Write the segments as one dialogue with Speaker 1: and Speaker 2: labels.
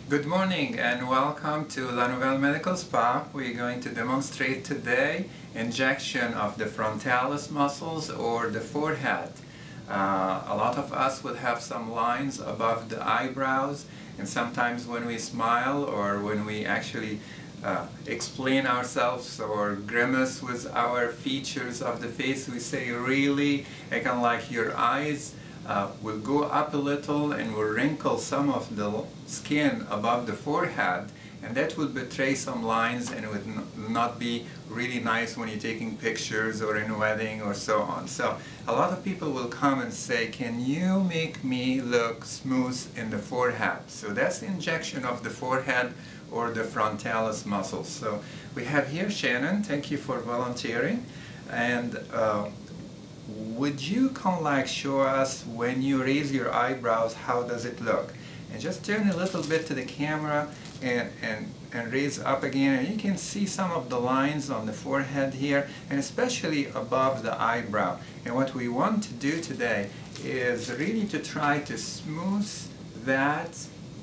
Speaker 1: Good morning and welcome to Nouvelle Medical Spa. We're going to demonstrate today injection of the frontalis muscles or the forehead. A lot of us will have some lines above the eyebrows, and sometimes when we smile or when we actually explain ourselves or grimace with our features of the face, we say really, kind of like your eyes will go up a little and will wrinkle some of the skin above the forehead, and that will betray some lines and it would not be really nice when you're taking pictures or in a wedding or so on. So a lot of people will come and say, can you make me look smooth in the forehead? So that's the injection of the forehead or the frontalis muscles. So we have here Shannon, thank you for volunteering, and would you kind of like show us when you raise your eyebrows, how does it look? And just turn a little bit to the camera and raise up again, and you can see some of the lines on the forehead here, and especially above the eyebrow. And what we want to do today is really to try to smooth that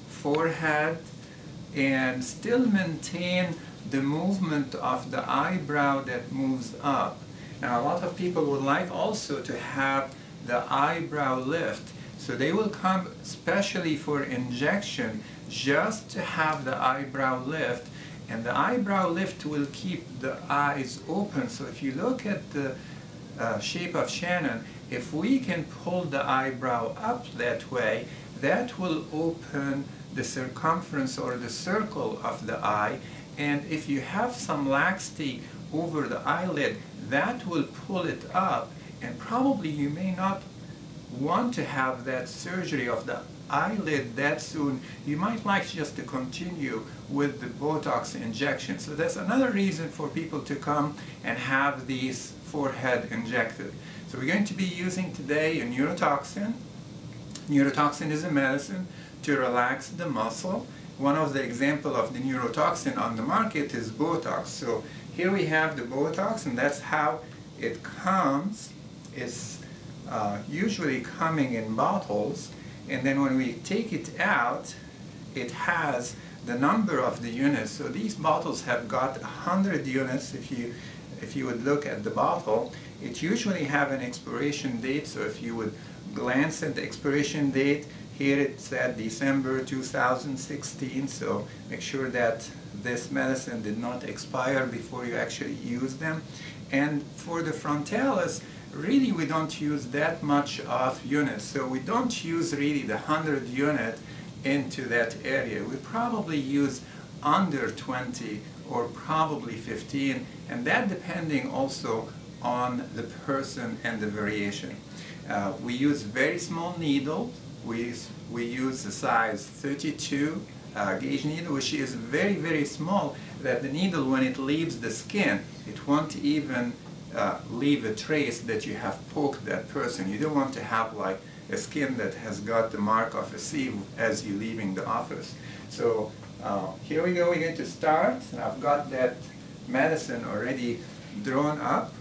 Speaker 1: forehead and still maintain the movement of the eyebrow that moves up. Now, a lot of people would like also to have the eyebrow lift, so they will come especially for injection just to have the eyebrow lift, and the eyebrow lift will keep the eyes open. So if you look at the shape of Shannon, if we can pull the eyebrow up that way, that will open the circumference or the circle of the eye, and if you have some laxity over the eyelid, that will pull it up, and probably you may not want to have that surgery of the eyelid that soon. You might like just to continue with the Botox injection. So that's another reason for people to come and have these forehead injected. So we're going to be using today a neurotoxin. Neurotoxin is a medicine to relax the muscle. One of the examples of the neurotoxin on the market is Botox. So here we have the Botox, and that's how it comes. It's usually coming in bottles, and then when we take it out, it has the number of the units. So these bottles have got 100 units. If you would look at the bottle, it usually have an expiration date. So if you would glance at the expiration date, here it said December 2016, so make sure that this medicine did not expire before you actually use them. And for the frontalis, really we don't use that much of units, so we don't use really the 100 unit into that area. We probably use under 20 or probably 15, and that depending also on the person and the variation. We use very small needles. We use the size 32 gauge needle, which is very, very small, that the needle, when it leaves the skin, it won't even leave a trace that you have poked that person. You don't want to have like a skin that has got the mark of a sieve as you're leaving the office. So here we go, we're going to start. I've got that medicine already drawn up,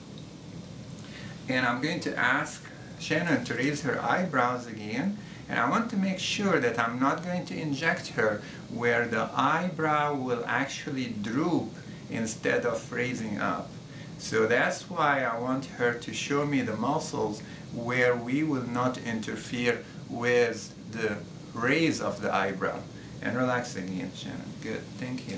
Speaker 1: and I'm going to ask Shannon to raise her eyebrows again. And I want to make sure that I'm not going to inject her where the eyebrow will actually droop instead of raising up. So that's why I want her to show me the muscles where we will not interfere with the raise of the eyebrow. And relax again, Shannon. Good, thank you.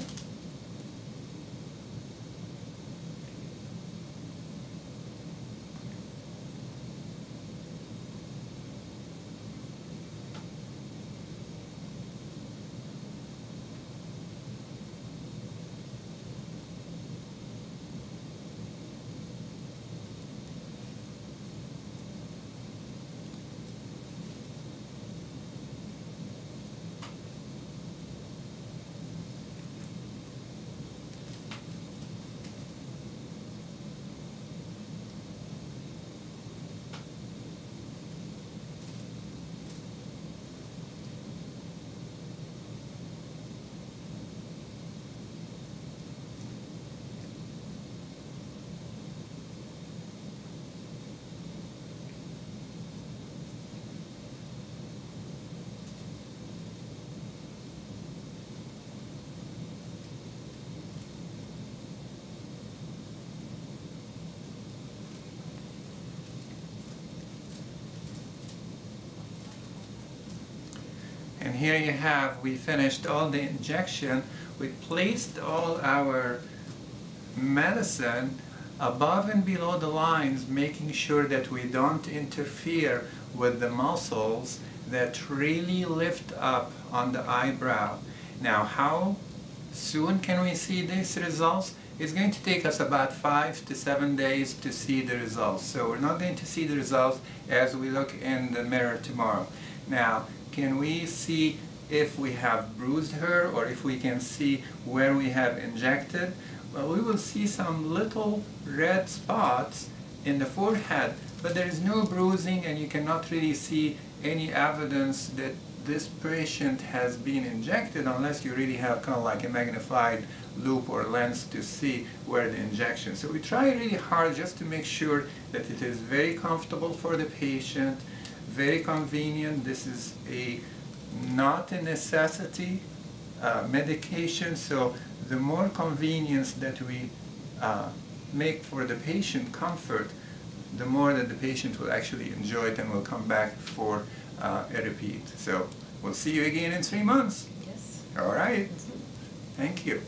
Speaker 1: And here you have, we finished all the injection. We placed all our medicine above and below the lines, making sure that we don't interfere with the muscles that really lift up on the eyebrow. Now, how soon can we see these results? It's going to take us about 5 to 7 days to see the results. So we're not going to see the results as we look in the mirror tomorrow. Now, can we see if we have bruised her, or if we can see where we have injected? Well, we will see some little red spots in the forehead, but there is no bruising, and you cannot really see any evidence that this patient has been injected unless you really have kind of like a magnified loop or lens to see where the injection. So we try really hard just to make sure that it is very comfortable for the patient, very convenient. This is not a necessity medication, so the more convenience that we make for the patient comfort, the more that the patient will actually enjoy it and will come back for a repeat. So we'll see you again in 3 months.
Speaker 2: Yes.
Speaker 1: All right. Thank you.